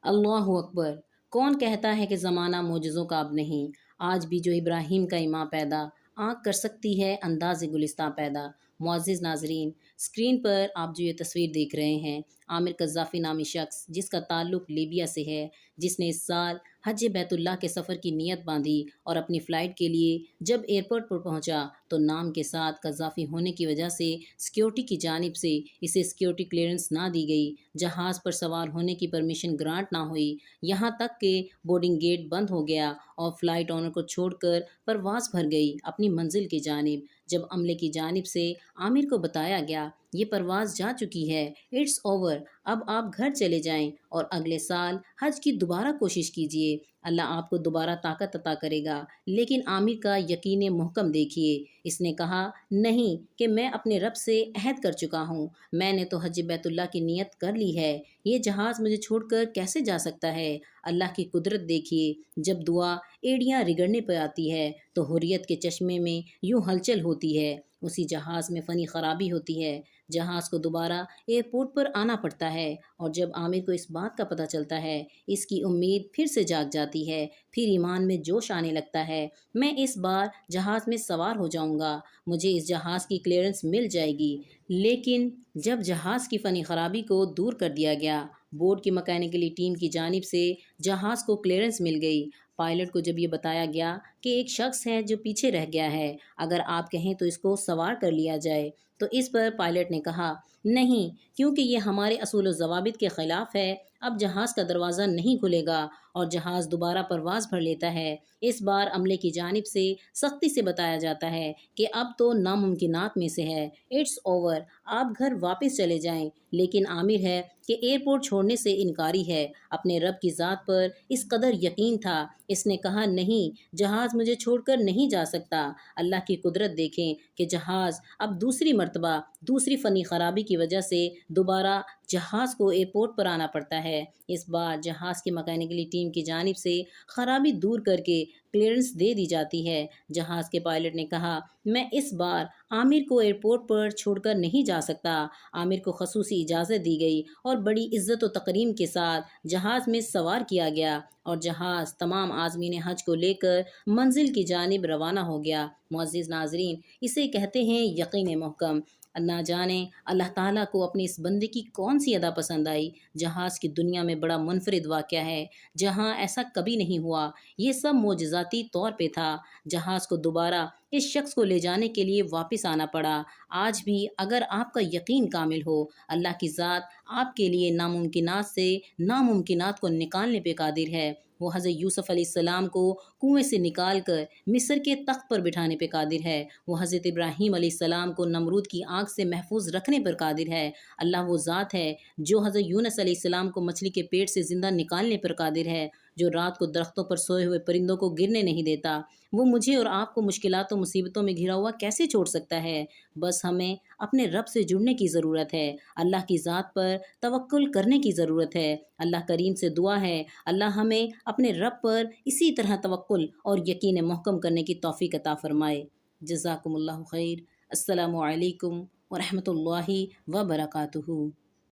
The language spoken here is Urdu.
اللہ اکبر! کون کہتا ہے کہ زمانہ معجزوں کا اب نہیں؟ آج بھی جو ابراہیم کا ایماں پیدا، آنکھ کر سکتی ہے انداز گلستاں پیدا۔ معزز ناظرین، اسکرین پر آپ جو یہ تصویر دیکھ رہے ہیں، عامر قذافی نامی شخص جس کا تعلق لیبیا سے ہے، جس نے اس سال حج بیت اللہ کے سفر کی نیت باندھی اور اپنی فلائٹ کے لیے جب ایئرپورٹ پر پہنچا تو نام کے ساتھ قذافی ہونے کی وجہ سے سیکیورٹی کی جانب سے اسے سیکیورٹی کلیئرنس نہ دی گئی، جہاز پر سوار ہونے کی پرمیشن گرانٹ نہ ہوئی، یہاں تک کہ بورڈنگ گیٹ بند ہو گیا اور فلائٹ اونر کو چھوڑ کر پرواز بھر گئی اپنی منزل کی جانب۔ جب عملے کی جانب سے عامر کو بتایا گیا یہ پرواز جا چکی ہے، اٹس اوور، اب آپ گھر چلے جائیں اور اگلے سال حج کی دوبارہ کوشش کیجیے، اللہ آپ کو دوبارہ طاقت عطا کرے گا۔ لیکن عامر کا یقین محکم دیکھیے، اس نے کہا نہیں کہ میں اپنے رب سے عہد کر چکا ہوں، میں نے تو حج بیت اللہ کی نیت کر لی ہے، یہ جہاز مجھے چھوڑ کر کیسے جا سکتا ہے؟ اللہ کی قدرت دیکھیے، جب دعا ایڑیاں رگڑنے پہ آتی ہے تو حریت کے چشمے میں یوں ہلچل ہوتی ہے، اسی جہاز میں فنی خرابی ہوتی ہے، جہاز کو دوبارہ ایئرپورٹ پر آنا پڑتا ہے، اور جب عامر کو اس بات کا پتہ چلتا ہے اس کی امید پھر سے جاگ جاتی ہے، پھر ایمان میں جوش آنے لگتا ہے، میں اس بار جہاز میں سوار ہو جاؤں گا، مجھے اس جہاز کی کلیئرنس مل جائے گی۔ لیکن جب جہاز کی فنی خرابی کو دور کر دیا گیا، بورڈ کی مکینیکلی ٹیم کی جانب سے جہاز کو کلیئرنس مل گئی، پائلٹ کو جب یہ بتایا گیا کہ ایک شخص ہے جو پیچھے رہ گیا ہے، اگر آپ کہیں تو اس کو سوار کر لیا جائے، تو اس پر پائلٹ نے کہا نہیں، کیونکہ یہ ہمارے اصول و ضوابط کے خلاف ہے، اب جہاز کا دروازہ نہیں کھلے گا اور جہاز دوبارہ پرواز بھر لیتا ہے۔ اس بار عملے کی جانب سے سختی سے بتایا جاتا ہے کہ اب تو ناممکنات میں سے ہے، اٹس اوور، آپ گھر واپس چلے جائیں۔ لیکن عامر ہے کہ ایئرپورٹ چھوڑنے سے انکاری ہے، اپنے رب کی ذات پر اس قدر یقین تھا، اس نے کہا نہیں، جہاز مجھے چھوڑ کر نہیں جا سکتا۔ اللہ کی قدرت دیکھیں کہ جہاز اب دوسری مرتبہ دوسری فنی خرابی کی وجہ سے دوبارہ جہاز کو ایئرپورٹ پر آنا پڑتا ہے، اس بار جہاز کی مکینیکلی ٹیم کی جانب سے خرابی دور کر کے کلیئرنس دے دی جاتی ہے۔ جہاز کے پائلٹ نے کہا میں اس بار عامر کو ایئرپورٹ پر چھوڑ کر نہیں جا سکتا۔ عامر کو خصوصی اجازت دی گئی اور بڑی عزت و تکریم کے ساتھ جہاز میں سوار کیا گیا اور جہاز تمام عازمین حج کو لے کر منزل کی جانب روانہ ہو گیا۔ معزز ناظرین، اسے کہتے ہیں یقین محکم۔ نہ جانے اللہ تعالیٰ کو اپنے اس بندے کی کون سی ادا پسند آئی۔ جہاز کی دنیا میں بڑا منفرد واقعہ ہے جہاں ایسا کبھی نہیں ہوا، یہ سب معجزاتی طور پہ تھا، جہاز کو دوبارہ اس شخص کو لے جانے کے لیے واپس آنا پڑا۔ آج بھی اگر آپ کا یقین کامل ہو، اللہ کی ذات آپ کے لیے ناممکنات سے ناممکنات کو نکالنے پہ قادر ہے، وہ حضرت یوسف علیہ السلام کو کنویں سے نکال کر مصر کے تخت پر بٹھانے پہ قادر ہے، وہ حضرت ابراہیم علیہ السلام کو نمرود کی آنکھ سے محفوظ رکھنے پر قادر ہے، اللہ وہ ذات ہے جو حضرت یونس علیہ السلام کو مچھلی کے پیٹ سے زندہ نکالنے پر قادر ہے، جو رات کو درختوں پر سوئے ہوئے پرندوں کو گرنے نہیں دیتا، وہ مجھے اور آپ کو مشکلات و مصیبتوں میں گھرا ہوا کیسے چھوڑ سکتا ہے؟ بس ہمیں اپنے رب سے جڑنے کی ضرورت ہے، اللہ کی ذات پر توکل کرنے کی ضرورت ہے۔ اللہ کریم سے دعا ہے اللہ ہمیں اپنے رب پر اسی طرح توکل اور یقین محکم کرنے کی توفیق عطا فرمائے۔ جزاکم اللہ خیر۔ السلام علیکم ورحمۃ اللہ وبرکاتہ۔